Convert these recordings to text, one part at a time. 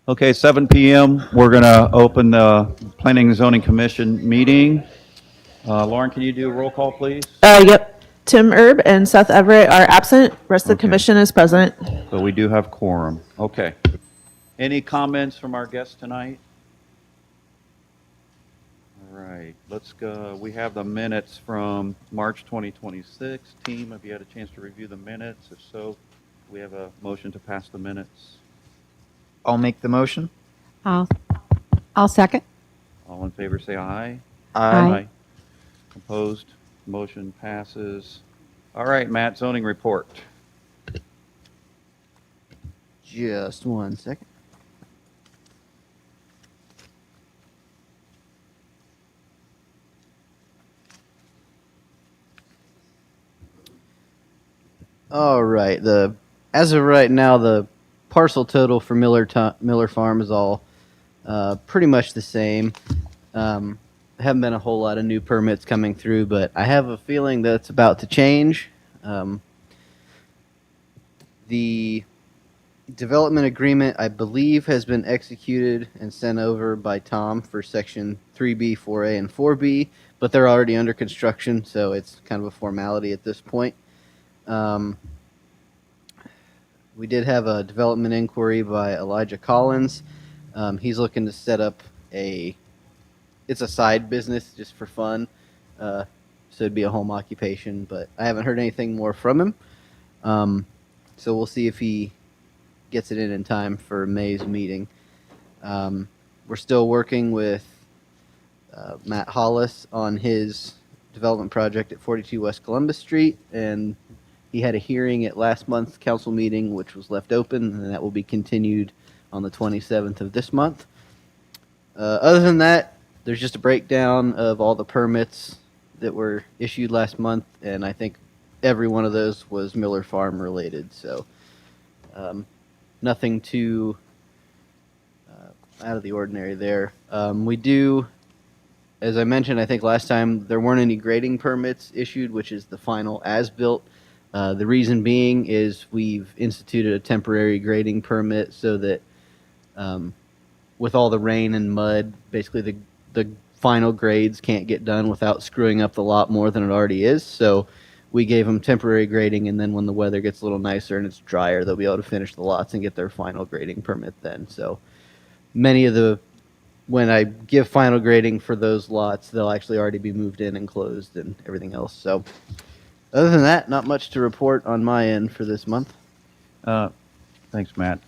Okay, 7 p.m. We're going to open the Planning and Zoning Commission meeting. Lauren, can you do a roll call, please? Yep. Tim Erb and Seth Everett are absent. Rest of the Okay. commission is present. So we do have quorum. Okay. Any comments from our guests tonight? All right, let's go. We have the minutes from March 2026. Team, have you had a chance to review the minutes? If so, we have a motion to pass the minutes. I'll make the motion. I'll, I'll second. All in favor, say aye. Aye. Opposed? Motion passes. All right, Matt, zoning report. Just one second. All right. As of right now, the parcel total for Miller Farm is all pretty much the same. Haven't been a whole lot of new permits coming through, but I have a feeling that's about to change. The development agreement, I believe, has been executed and sent over by Tom for section 3B, 4A, and 4B, but they're already under construction, so it's kind of a formality at this point. We did have a development inquiry by Elijah Collins. He's looking to set up it's a side business just for fun, so it'd be a home occupation, but I haven't heard anything more from him. So we'll see if he gets it in time for May's meeting. We're still working with Matt Hollis on his development project at 42 West Columbus Street, and he had a hearing at last month's council meeting, which was left open, and that will be continued on the 27th of this month. Other than that, there's just a breakdown of all the permits that were issued last month, and I think every one of those was Miller Farm related, so nothing too out of the ordinary there. We do, as I mentioned, I think last time, there weren't any grading permits issued, which is the final as-built. The reason being is we've instituted a temporary grading permit so that with all the rain and mud, basically the final grades can't get done without screwing up the lot more than it already is. So we gave them temporary grading, and then when the weather gets a little nicer and it's drier, they'll be able to finish the lots and get their final grading permit then. So when I give final grading for those lots, they'll actually already be moved in and closed and everything else. So other than that, not much to report on my end for this month. Thanks, Matt.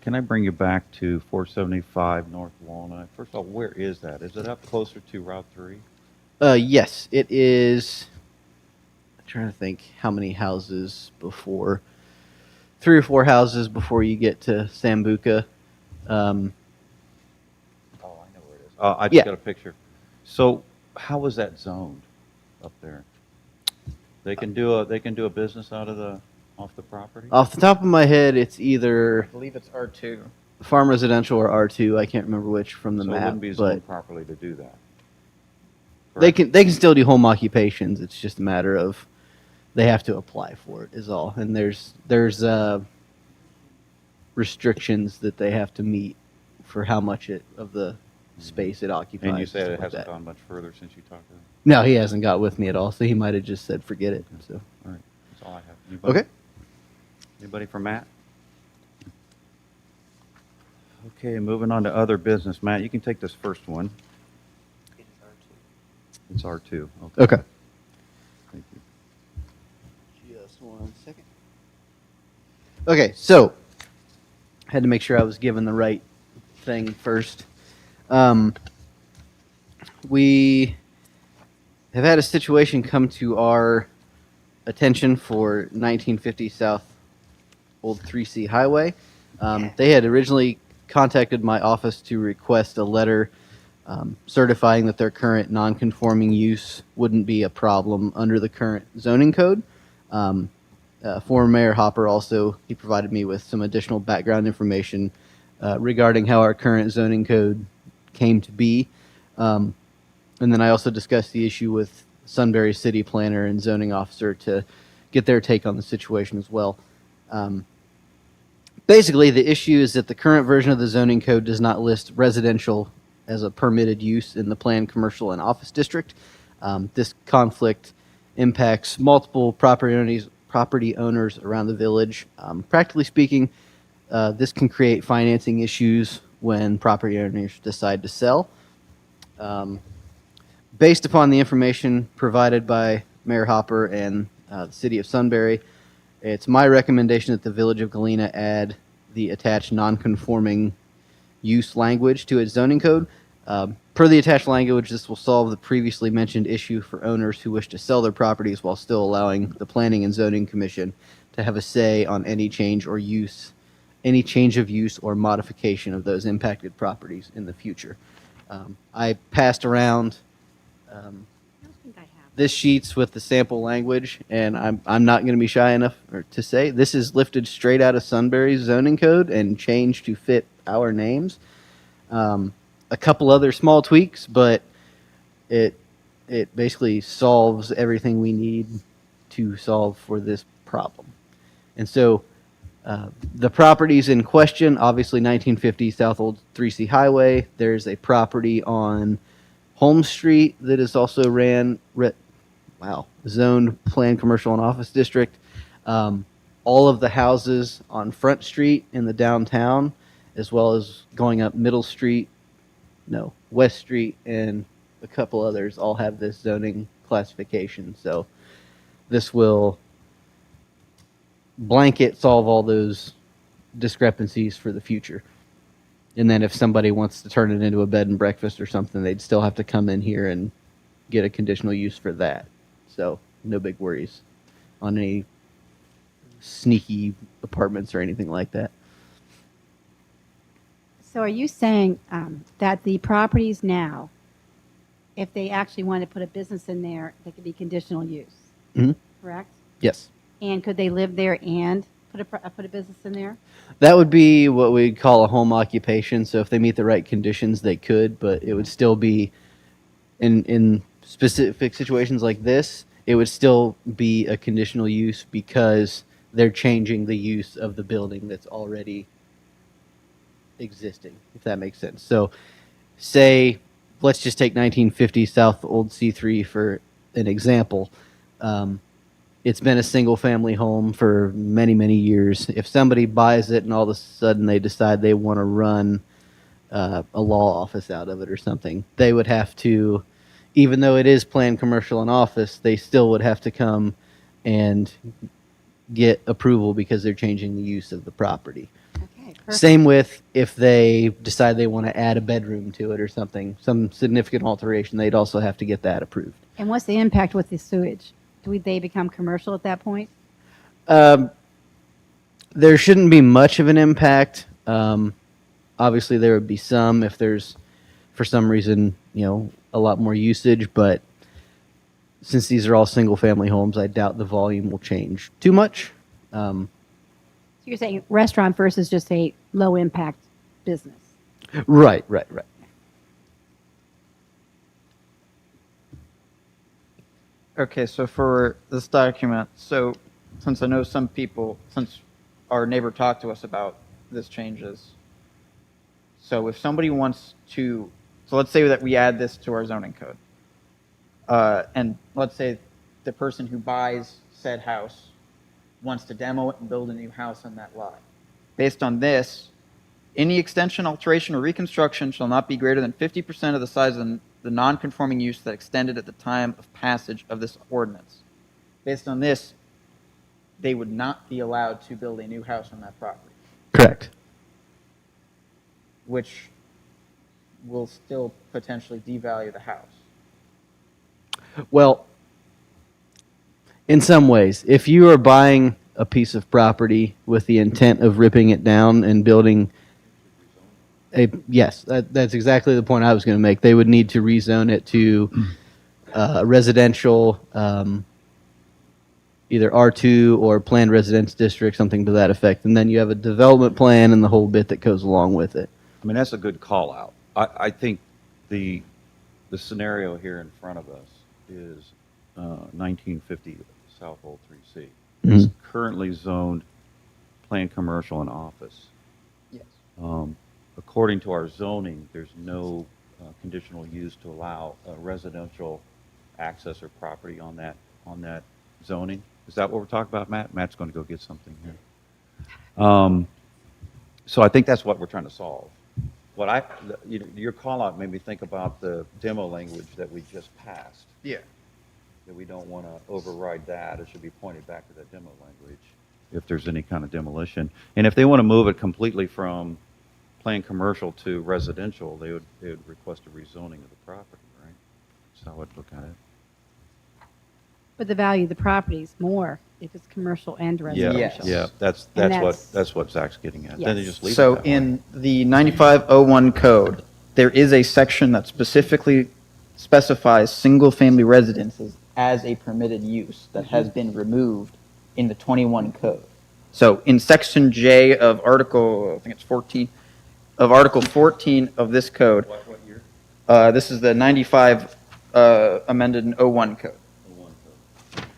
Can I bring you back to 475 North Walnut? First of all, where is that? Is it up closer to Route 3? Yes, it is. I'm trying to think how many houses before. 3 or 4 houses before you get to Sambuca. Oh, I know where it is. I just Yeah. got a picture. So how is that zoned up there? They can do a business off the property? Off the top of my head, it's either I believe it's R2. farm residential or R2. I can't remember which from the So it map, wouldn't be but zoned properly to do that. they Correct? can still do home occupations. It's just a matter of they have to apply for it is all. And there's restrictions that they have to meet for how much of the space it occupies. And you said stuff it like hasn't that. gone much further since you talked to them? No, he hasn't got with me at all, so he might have just said forget it. So All right, that's all I have. Anybody? okay. Anybody for Matt? Okay, moving on to other business. Matt, you can take this first one. It's R2. Okay. Okay. Thank you. Just one second. Okay, so had to make sure I was given the right thing first. We have had a situation come to our attention for 1950 South Old 3C Highway. They had originally contacted my office to request a letter certifying that their current non-conforming use wouldn't be a problem under the current zoning code. Former Mayor Hopper also, he provided me with some additional background information regarding how our current zoning code came to be. And then I also discussed the issue with Sunbury City Planner and Zoning Officer to get their take on the situation as well. Basically, the issue is that the current version of the zoning code does not list residential as a permitted use in the planned commercial and office district. This conflict impacts multiple property owners around the village. Practically speaking, this can create financing issues when property owners decide to sell. Based upon the information provided by Mayor Hopper and the city of Sunbury, it's my recommendation that the village of Galena add the attached non-conforming use language to its zoning code. Per the attached language, this will solve the previously mentioned issue for owners who wish to sell their properties while still allowing the Planning and Zoning Commission to have a say on any change of use or modification of those impacted properties in the future. I passed around this sheets with the sample language, and I'm not going to be shy enough to say this is lifted straight out of Sunbury's zoning code and changed to fit our names. A couple other small tweaks, but it basically solves everything we need to solve for this problem. And so the properties in question, obviously 1950 South Old 3C Highway. There's a property on Holmes Street that is also zoned planned commercial and office district. All of the houses on Front Street in the downtown, as well as going up West Street and a couple others, all have this zoning classification. So this will blanket solve all those discrepancies for the future. And then if somebody wants to turn it into a bed and breakfast or something, they'd still have to come in here and get a conditional use for that. So no big worries on any sneaky apartments or anything like that. So are you saying that the properties now, if they actually want to put a business in there, they could be conditional use? Mm-hmm. Correct? Yes. And could they live there and put a business in there? That would be what we'd call a home occupation. So if they meet the right conditions, they could, but it would still be in specific situations like this, it would still be a conditional use because they're changing the use of the building that's already existing, if that makes sense. So say, let's just take 1950 South Old C3 for an example. It's been a single family home for many, many years. If somebody buys it and all of a sudden they decide they want to run a law office out of it or something, they would have to, even though it is planned commercial and office, they still would have to come and get approval because they're changing the use of the property. Okay, perfect. Same with if they decide they want to add a bedroom to it or something, some significant alteration, they'd also have to get that approved. And what's the impact with the sewage? Do they become commercial at that point? There shouldn't be much of an impact. Obviously, there would be some if there's, for some reason, a lot more usage. But since these are all single-family homes, I doubt the volume will change too much. So you're saying restaurant versus just a low-impact business? Right. Okay, so for this document, so since I know some people, since our neighbor talked to us about this changes, so if somebody wants to, so let's say that we add this to our zoning code, and let's say the person who buys said house wants to demo it and build a new house on that lot. Based on this, any extension, alteration, or reconstruction shall not be greater than 50% of the size of the non-conforming use that extended at the time of passage of this ordinance. Based on this, they would not be allowed to build a new house on that property, Correct. which will still potentially devalue the house. Well, in some ways, if you are buying a piece of property with the intent of ripping it down and building yes, that's exactly the point I was going to make. They would need to rezone it to residential, either R2 or planned residence district, something to that effect. And then you have a development plan and the whole bit that goes along with it. I mean, that's a good call out. I think the scenario here in front of us is 1950 South Old 3C. It's currently zoned planned commercial and office. Yes. According to our zoning, there's no conditional use to allow residential access or property on that zoning. Is that what we're talking about, Matt? Matt's going to go get something here. So I think that's what we're trying to solve. Your call out made me think about the demo language that we just passed. Yeah. That we don't want to override that. It should be pointed back to that demo language if there's any kind of demolition. And if they want to move it completely from planned commercial to residential, they would request a rezoning of the property, right? That's how I would look at it. But the value of the property is more if it's commercial and residential. Yes. Yeah, that's what Zach's getting at. Then they Yes. just leave it So that way. in the 9501 code, there is a section that specifically specifies single-family residences as a permitted use that has been removed in the 21 code. So in section J of Article, I think it's 14, of Article 14 of this code, What year? this is the 95 amended in 01 code.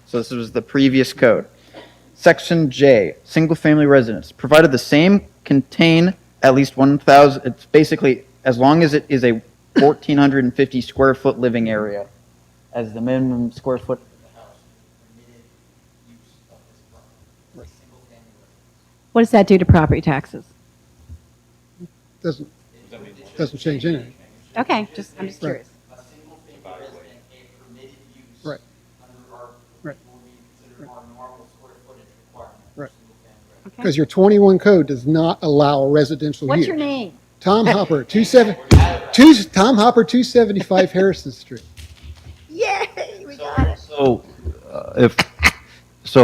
So this was the previous code. Section J, single-family residence, provided the same contain at least 1,000, it's basically, as long as it is a 1,450 square foot living area as the minimum square foot. What does that do to property taxes? Doesn't change anything. Okay, I'm just Right. curious. A single-family resident, a permitted use. Right. Under our, Right. what we consider our normal square footage requirement. for Right. single-family residence. Okay. Because your 21 code does not allow residential use. What's your name? Tom Hopper, 275 Harrison Street. Yay, we got it. So if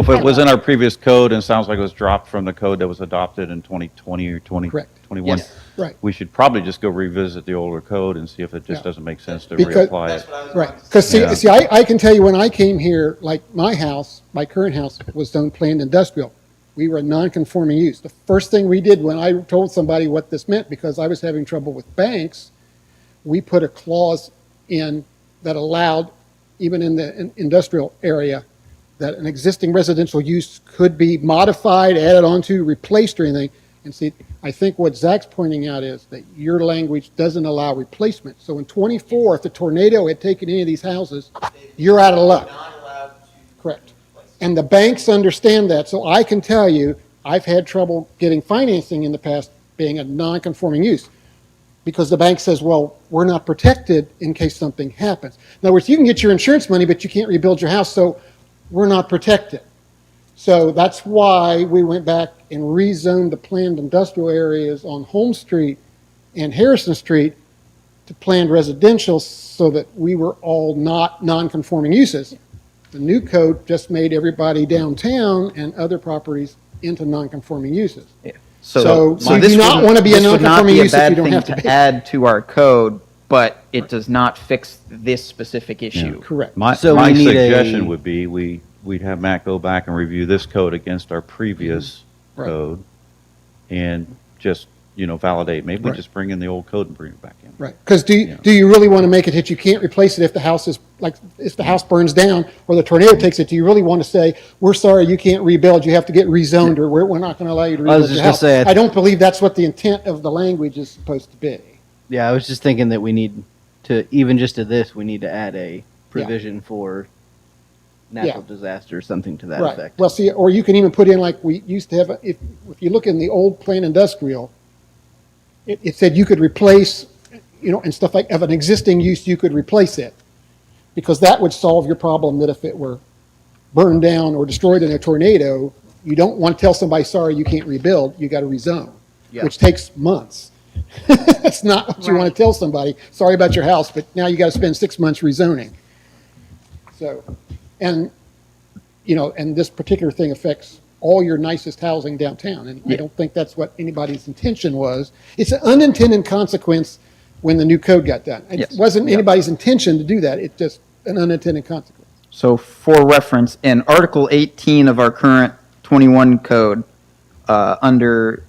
it was in our previous code and it sounds like it was dropped from the code that was adopted in 2020 or 2021, Yes. Right. we should probably just go revisit the older code and see if it just Yeah. doesn't make sense to Because- reapply it. Right. Because Yeah. I can tell you when I came here, like my house, my current house was zoned planned industrial. We were a non-conforming use. The first thing we did when I told somebody what this meant, because I was having trouble with banks, we put a clause in that allowed, even in the industrial area, that an existing residential use could be modified, added onto, replaced or anything. And see, I think what Zach's pointing out is that your language doesn't allow replacement. So in 24, if the tornado had taken any of these houses, you're out of luck. Correct. And the banks understand that. So I can tell you, I've had trouble getting financing in the past being a non-conforming use. Because the bank says, well, we're not protected in case something happens. In other words, you can get your insurance money, but you can't rebuild your house, so we're not protected. So that's why we went back and rezoned the planned industrial areas on Holmes Street and Harrison Street to planned residential so that we were all not non-conforming uses. The new code just made everybody downtown and other properties into non-conforming uses. Yeah. So you this do not wouldn't- want to be a this would not non-conforming be a use if bad you don't thing have to be. add to our code, but it does not fix this specific issue. Correct. My So we need suggestion a- would be we'd have Matt go back and review this code against our previous Right. code and just, validate. Maybe we Right. just bring in the old code and bring it back in. Right, because Yeah. do you really want to make it that you can't replace it if the house is, like, if the house burns down or the tornado takes it, do you really want to say, we're sorry, you can't rebuild, you have to get rezoned, or we're not going to allow you to I was rebuild just your gonna house? say, I don't believe that's what the intent of the language is supposed to be. Yeah, I was just thinking that we need to, even just to this, we need to add a provision for natural disaster or something to that Right, effect. well, see, or you can even put in, like we used to have, if you look in the old plan industrial, it said you could replace, and stuff like, of an existing use, you could replace it. Because that would solve your problem that if it were burned down or destroyed in a tornado, you don't want to tell somebody, sorry, you can't rebuild, you got to rezone, Yeah. which takes months. That's not what you want Right. to tell somebody, sorry about your house, but now you got to spend 6 months rezoning. So, and this particular thing affects all your nicest housing downtown, and I don't think that's what anybody's intention was. It's an unintended consequence when the new code got done. It Yes. wasn't Yeah. anybody's intention to do that, it's just an unintended consequence. So for reference, in Article 18 of our current 21 code, under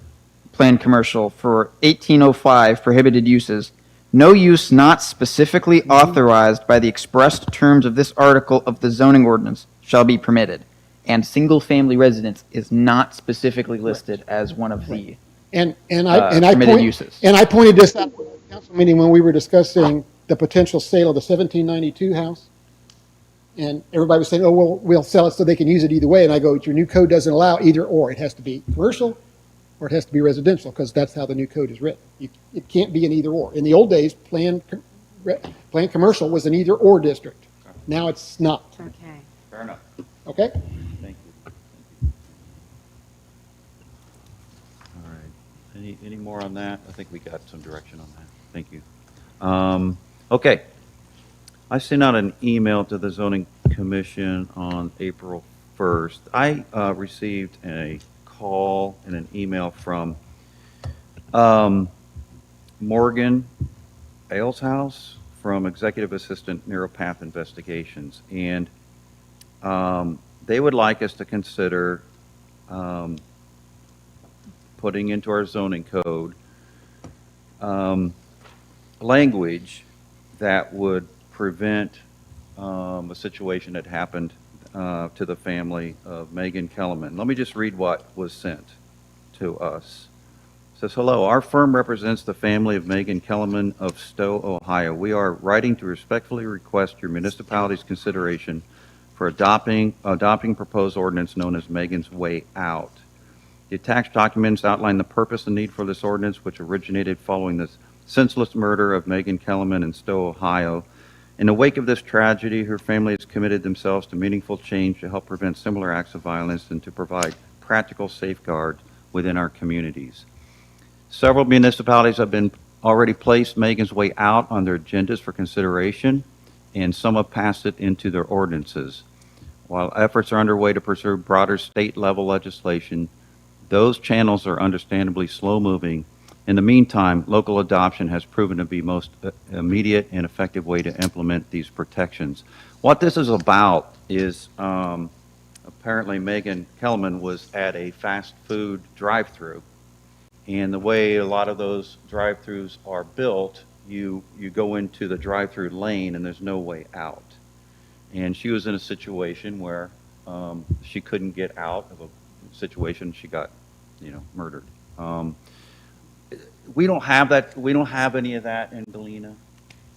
planned commercial for 1805 prohibited uses, no use not specifically authorized by the expressed terms of this article of the zoning ordinance shall be permitted. and single-family residence is not specifically listed as one of the And permitted uses. And I pointed this out at the council meeting when we were discussing the potential sale of the 1792 house. And everybody was saying, oh, well, we'll sell it so they can use it either way. And I go, your new code doesn't allow either or. It has to be commercial or it has to be residential, because that's how the new code is written. It can't be an either or. In the old days, planned commercial was an either or district. Now it's not. Okay. Fair enough. Okay? Thank you. All right. Any more on that? I think we got some direction on that. Thank you. Okay. I sent out an email to the zoning commission on April 1st. I received a call and an email from Morgan Aleshouse from Executive Assistant Neuropath Investigations. And they would like us to consider putting into our zoning code language that would prevent a situation that happened to the family of Megan Kellerman. Let me just read what was sent to us. It says, hello, our firm represents the family of Megan Kellerman of Stowe, Ohio. We are writing to respectfully request your municipality's consideration for adopting proposed ordinance known as Megan's Way Out. The attached documents outline the purpose and need for this ordinance, which originated following the senseless murder of Megan Kellerman in Stowe, Ohio. In the wake of this tragedy, her family has committed themselves to meaningful change to help prevent similar acts of violence and to provide practical safeguards within our communities. Several municipalities have been already placed Megan's Way Out on their agendas for consideration, and some have passed it into their ordinances. While efforts are underway to pursue broader state-level legislation, those channels are understandably slow-moving. In the meantime, local adoption has proven to be most immediate and effective way to implement these protections. What this is about is apparently Megan Kellerman was at a fast food drive-through, and the way a lot of those drive-throughs are built, you go into the drive-through lane and there's no way out. And she was in a situation where she couldn't get out of a situation. She got, murdered. We don't have that. We don't have any of that in Galena,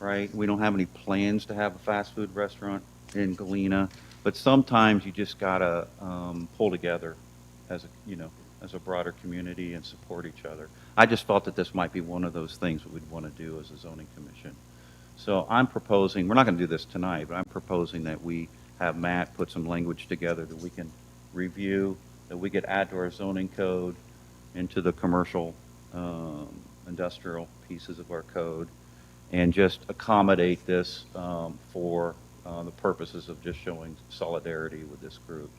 right? We don't have any plans to have a fast food restaurant in Galena. But sometimes you just gotta pull together as a broader community and support each other. I just felt that this might be one of those things that we'd want to do as a zoning commission. So I'm proposing, we're not going to do this tonight, but I'm proposing that we have Matt put some language together that we can review, that we could add to our zoning code, into the commercial, industrial pieces of our code, and just accommodate this for the purposes of just showing solidarity with this group.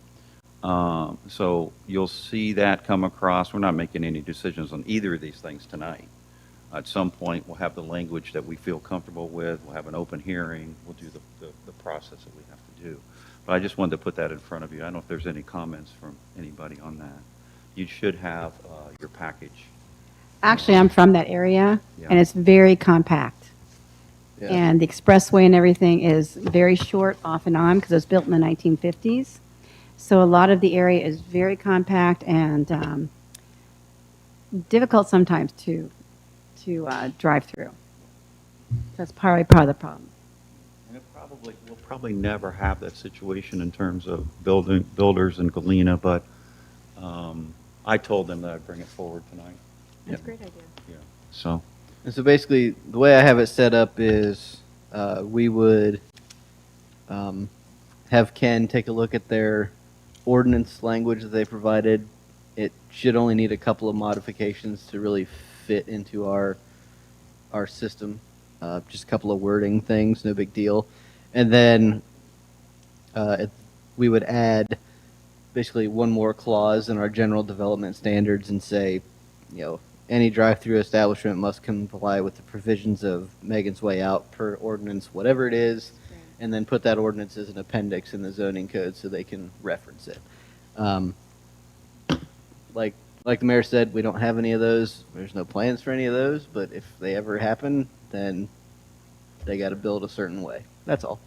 So you'll see that come across. We're not making any decisions on either of these things tonight. At some point, we'll have the language that we feel comfortable with. We'll have an open hearing. We'll do the process that we have to do. But I just wanted to put that in front of you. I don't know if there's any comments from anybody on that. You should have your package. Actually, I'm from that area, Yeah. and it's very compact. Yeah. And the expressway and everything is very short off and on because it was built in the 1950s. So a lot of the area is very compact and difficult sometimes to drive through. That's probably part of the problem. And we'll probably never have that situation in terms of builders in Galena, but I told them that I'd bring it forward tonight. That's a great idea. Yeah. So, And so basically, the way I have it set up is we would have Ken take a look at their ordinance language that they provided. It should only need a couple of modifications to really fit into our system. Just a couple of wording things, no big deal. And then we would add basically one more clause in our general development standards and say, any drive-through establishment must comply with the provisions of Megan's Way Out per ordinance, whatever it is, and then put that ordinance as an appendix in the zoning code so they can reference it. Like the mayor said, we don't have any of those. There's no plans for any of those, but if they ever happen, then they got to build a certain way. That's all.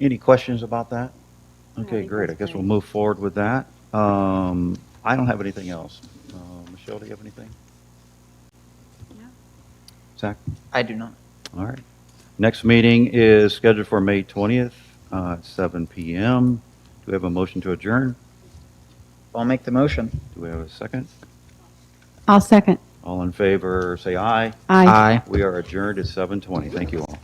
any questions about that? Okay, think great. I that's guess we'll great. move forward with that. I don't have anything else. Michelle, do you have anything? Zach? I do not. All right. Next meeting is scheduled for May 20th at 7 PM. Do we have a motion to adjourn? I'll make the motion. Do we have a second? I'll second. All in favor, say aye. Aye. We are adjourned at 7:20. Thank you all.